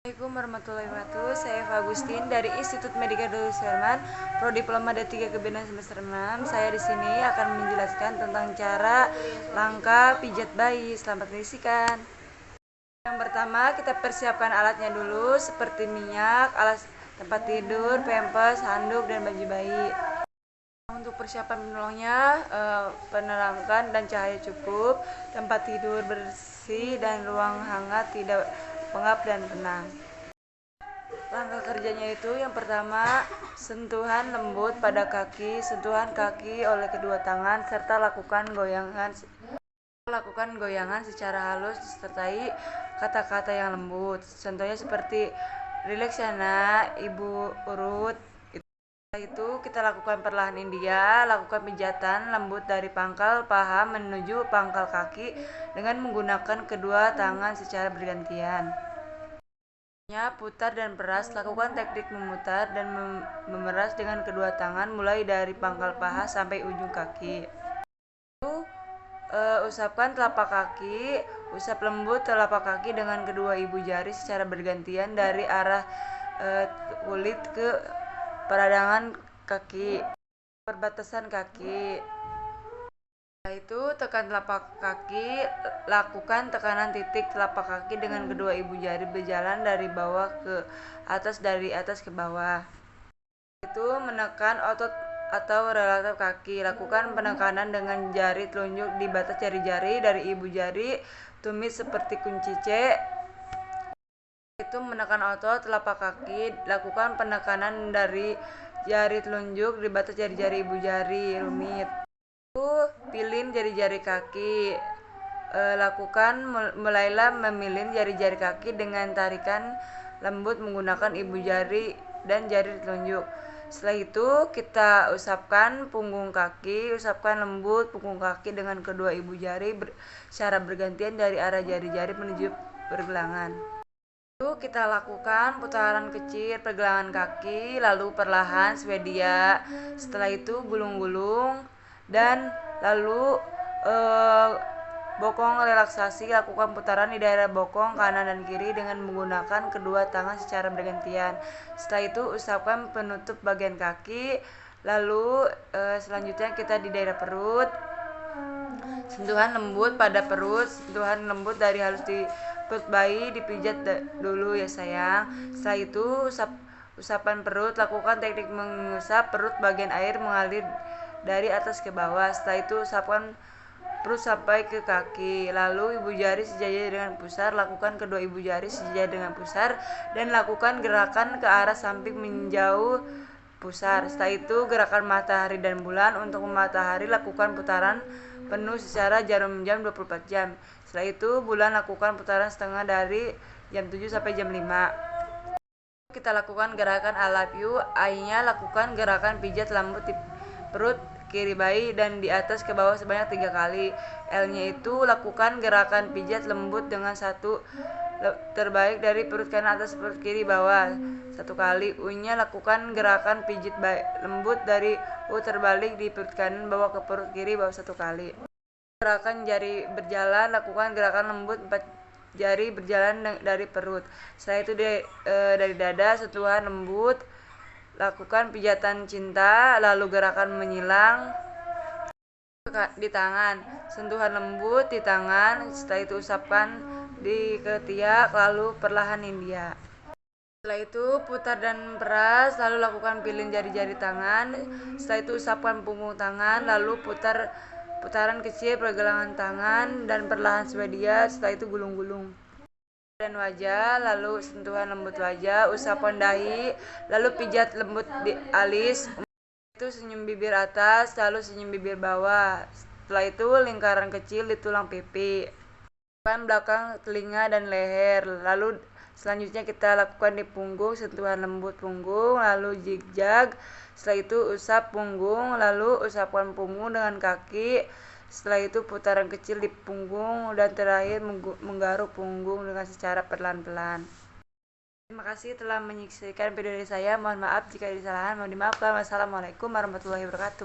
Assalamualaikum warahmatullahi wabarakatuh. Saya Eva Agustin dari Institut Medika Dr. Suherman, Prodiploma D3 Kebidanan semester 6. Saya di sini akan menjelaskan tentang cara langkah pijat bayi. Selamat menyaksikan. Yang pertama, kita persiapkan alatnya dulu seperti minyak, alas tempat tidur, pampers, handuk, dan baju bayi. Untuk persiapan penolongnya, penerangan dan cahaya cukup, tempat tidur bersih, dan ruang hangat tidak pengap dan tenang. Langkah kerjanya itu yang pertama, sentuhan lembut pada kaki, sentuhan kaki oleh kedua tangan, serta lakukan goyangan secara halus disertai kata-kata yang lembut. Contohnya seperti rileks yana, ibu urut. Setelah itu kita lakukan perlahan India, lakukan pijatan lembut dari pangkal paha menuju pangkal kaki dengan menggunakan kedua tangan secara bergantian. Putar dan peras, lakukan teknik memutar dan memeras dengan kedua tangan mulai dari pangkal paha sampai ujung kaki. Usapkan telapak kaki, usap lembut telapak kaki dengan kedua ibu jari secara bergantian dari arah kulit ke peradangan kaki, perbatasan kaki. Setelah itu tekan telapak kaki, lakukan tekanan titik telapak kaki dengan kedua ibu jari berjalan dari bawah ke atas, dari atas ke bawah. Itu menekan otot atau relatif kaki, lakukan penekanan dengan jari telunjuk di batas jari-jari dari ibu jari tumit seperti kunci C. Itu menekan otot telapak kaki, lakukan penekanan dari jari telunjuk di batas jari-jari ibu jari rumit. Pilin jari-jari kaki, lakukan mulailah memilin jari-jari kaki dengan tarikan lembut menggunakan ibu jari dan jari telunjuk. Setelah itu kita usapkan punggung kaki, usapkan lembut punggung kaki dengan kedua ibu jari secara bergantian dari arah jari-jari menuju pergelangan. Lalu kita lakukan putaran kecil pergelangan kaki, lalu perlahan swedia. Setelah itu gulung-gulung dan lalu bokong relaksasi, lakukan putaran di daerah bokong kanan dan kiri dengan menggunakan kedua tangan secara bergantian. Setelah itu usapkan penutup bagian kaki, lalu selanjutnya kita di daerah perut, sentuhan lembut pada perut, sentuhan lembut dari halus di perut bayi, dipijat dulu ya sayang. Setelah itu usapan perut, lakukan teknik mengusap perut, bagian air mengalir dari atas ke bawah. Setelah itu usapkan perut sampai ke kaki, lalu ibu jari sejajar dengan pusar, lakukan kedua ibu jari sejajar dengan pusar dan lakukan gerakan ke arah samping menjauh pusar. Setelah itu gerakan matahari dan bulan. Untuk matahari lakukan putaran penuh secara jarum jam 24 jam. Setelah itu bulan lakukan putaran setengah dari jam 7 sampai jam 5. Kita lakukan gerakan I love you. I-nya lakukan gerakan pijat lembut di perut kiri bayi dan di atas ke bawah sebanyak 3 kali. L-nya itu lakukan gerakan pijat lembut dengan satu terbaik dari perut kanan atas perut kiri bawah 1 kali. U-nya lakukan gerakan pijit lembut dari U terbalik di perut kanan bawah ke perut kiri bawah 1 kali. Gerakan jari berjalan, lakukan gerakan lembut 4 jari berjalan dari perut. Setelah itu dari dada, sentuhan lembut, lakukan pijatan cinta, lalu gerakan menyilang di tangan, sentuhan lembut di tangan. Setelah itu usapkan di ketiak, lalu perlahan India. Setelah itu putar dan peras, lalu lakukan pilin jari-jari tangan. Setelah itu usapkan punggung tangan, lalu putaran kecil pergelangan tangan dan perlahan swedia. Setelah itu gulung-gulung dan wajah, lalu sentuhan lembut wajah, usapan dahi, lalu pijat lembut di alis. Itu senyum bibir atas, lalu senyum bibir bawah. Setelah itu lingkaran kecil di tulang pipi, belakang telinga dan leher. Lalu selanjutnya kita lakukan di punggung, sentuhan lembut punggung, lalu zigzag. Setelah itu usap punggung, lalu usapkan punggung dengan kaki. Setelah itu putaran kecil di punggung dan terakhir menggaruk punggung dengan secara pelan-pelan. Terima kasih telah menyaksikan video dari saya. Mohon maaf jika ada kesalahan, mohon dimaafkan. Wassalamualaikum warahmatullahi wabarakatuh.